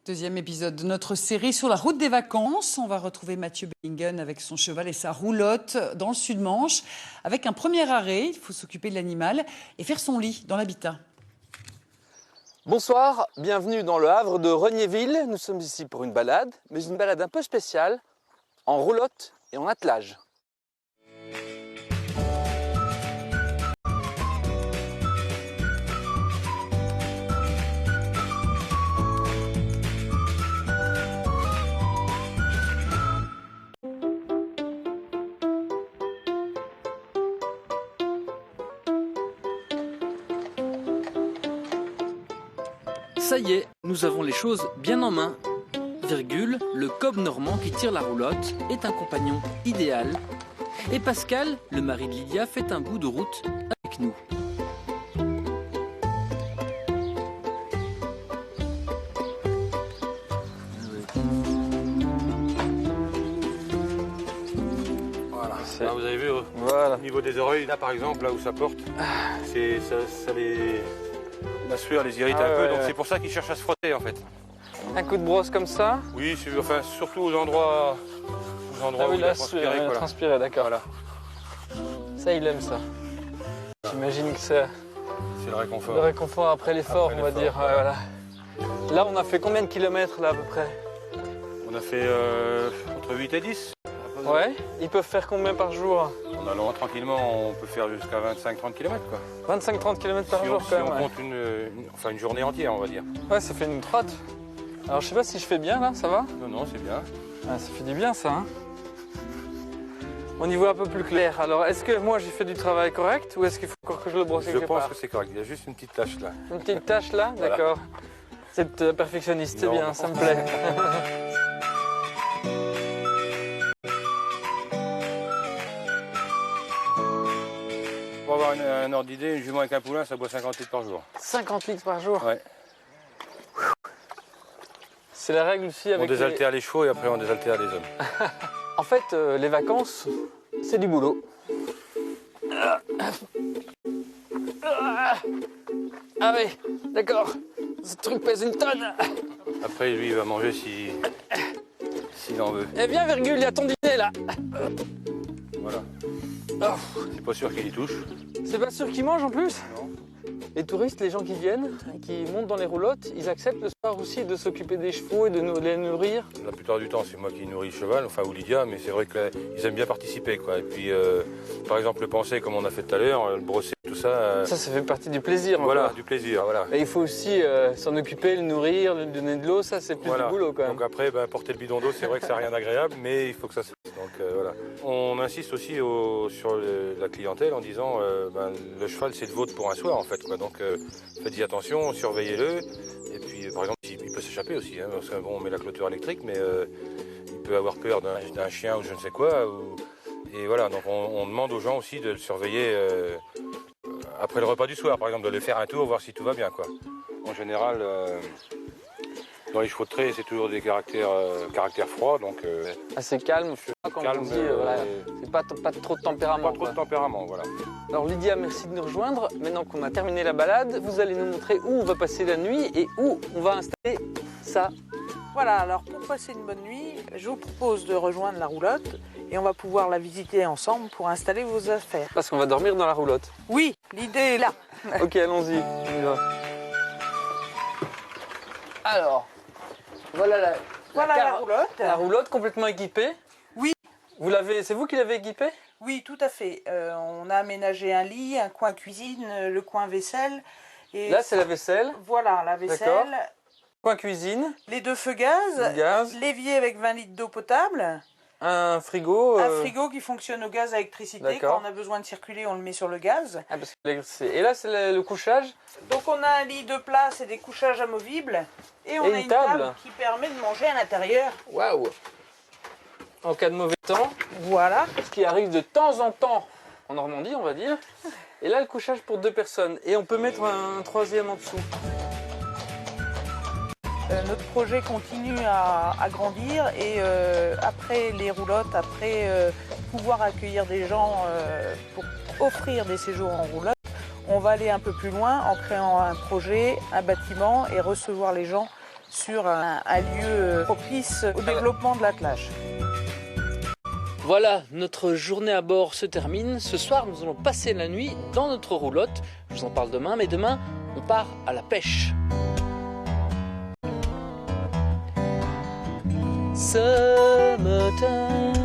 Deuxième épisode de notre série sur la route des vacances. On va retrouver Mathieu Bellingen avec son cheval et sa roulotte dans le Sud-Manche. Avec un premier arrêt, il faut s'occuper de l'animal et faire son lit dans l'habitat. Bonsoir, bienvenue dans le Havre de Regnéville. Nous sommes ici pour une balade, mais une balade un peu spéciale, en roulotte et en attelage. Ça y est, nous avons les choses bien en main. Virgule, le cob normand qui tire la roulotte, est un compagnon idéal. Et Pascal, le mari de Lydia, fait un bout de route avec nous. Voilà, là, vous avez vu, au niveau des oreilles, là par exemple, là où ça porte, ça les... La sueur les irrite un peu, donc c'est pour ça qu'ils cherchent à se frotter en fait. Un coup de brosse comme ça? Oui, enfin, surtout aux endroits où il a transpiré. Il a transpiré, d'accord. Voilà. Ça, il aime ça. J'imagine que c'est le réconfort. Le réconfort après l'effort, on va dire. Ouais, voilà. Là, on a fait combien de kilomètres là à peu près? On a fait entre 8 et 10. Ouais. Ils peuvent faire combien par jour? En allant tranquillement, on peut faire jusqu'à 25-30 km quoi. 25-30 km par jour Si quand même. on compte une journée entière, on va dire. Ouais, ça fait une trotte. Alors je sais pas si je fais bien là, ça va? Non, c'est bien. Ah, ça fait du bien ça, hein. On y voit un peu plus clair. Alors est-ce que moi j'ai fait du travail correct ou est-ce qu'il faut encore que je le brosse quelque part? Je pense que c'est correct, il y a juste une petite tache là. Une petite tache là, voilà. D'accord. C'est perfectionniste, c'est bien, ça me plaît. Pour avoir un ordre d'idée, une jument avec un poulain, ça boit 50 litres par jour. 50 litres par jour? Ouais. C'est la règle aussi avec on désaltère les chevaux et après on désaltère les hommes. En fait, les vacances, c'est du boulot. Ah oui, d'accord. Ce truc pèse une tonne. Après, lui, il va manger s'il en veut. Eh bien, Virgule, il y a ton dîner là. Voilà. Oh. C'est pas sûr qu'il y touche. C'est pas sûr qu'il mange en plus? Non. Les touristes, les gens qui viennent, qui montent dans les roulottes, ils acceptent le soir aussi de s'occuper des chevaux et de les nourrir? La plupart du temps, c'est moi qui nourris le cheval, enfin ou Lydia, mais c'est vrai qu'ils aiment bien participer, quoi. Et puis, par exemple, le panser, comme on a fait tout à l'heure, le brosser, tout ça. Ça fait partie du plaisir. Voilà, encore. du plaisir, voilà. Et il faut aussi s'en occuper, le nourrir, lui donner de l'eau, ça c'est plus du boulot quand même. Donc après, porter le bidon d'eau, c'est vrai que ça n'a rien d'agréable, mais il faut que ça se fasse. Donc voilà. On insiste aussi sur la clientèle en disant le cheval c'est le vôtre pour un soir en fait, quoi. Donc faites-y attention, surveillez-le. Et puis par exemple, il peut s'échapper aussi, hein, parce que bon, on met la clôture électrique, mais il peut avoir peur d'un chien ou je ne sais quoi. Et voilà, donc on demande aux gens aussi de le surveiller après le repas du soir, par exemple, de le faire un tour, voir si tout va bien, quoi. En général, dans les chevaux de trait, c'est toujours des caractères froids, donc... assez calme, comme on dit, voilà. C'est pas trop de tempérament. Pas trop de tempérament, voilà. Alors Lydia, merci de nous rejoindre. Maintenant qu'on a terminé la balade, vous allez nous montrer où on va passer la nuit et où on va installer ça. Voilà, alors pour passer une bonne nuit, je vous propose de rejoindre la roulotte et on va pouvoir la visiter ensemble pour installer vos affaires. Parce qu'on va dormir dans la roulotte. Oui, l'idée est là. Ok, allons-y, on y va. Alors, voilà la roulotte. La roulotte complètement équipée. Oui. C'est vous qui l'avez équipée? Oui, tout à fait. On a aménagé un lit, un coin cuisine, le coin vaisselle. Et là, c'est la vaisselle. Voilà, la vaisselle. Coin cuisine. Les 2 feux gaz. L'évier avec 20 litres d'eau potable. Un frigo. Un frigo qui fonctionne au gaz à électricité. Quand on a besoin de circuler, on le met sur le gaz. Ah, et là, c'est le couchage. Donc on a un lit de place et des couchages amovibles. Et on a une table qui permet de manger à l'intérieur. Waouh! En cas de mauvais temps. Voilà. Ce qui arrive de temps en temps en Normandie, on va dire. Et là, le couchage pour 2 personnes. Et on peut mettre un troisième en dessous. Notre projet continue à grandir et après les roulottes, après pouvoir accueillir des gens pour offrir des séjours en roulotte, on va aller un peu plus loin en créant un projet, un bâtiment et recevoir les gens sur un lieu propice au développement de l'attelage. Voilà, notre journée à bord se termine. Ce soir, nous allons passer la nuit dans notre roulotte. Je vous en parle demain, mais demain, on part à la pêche. Summertime.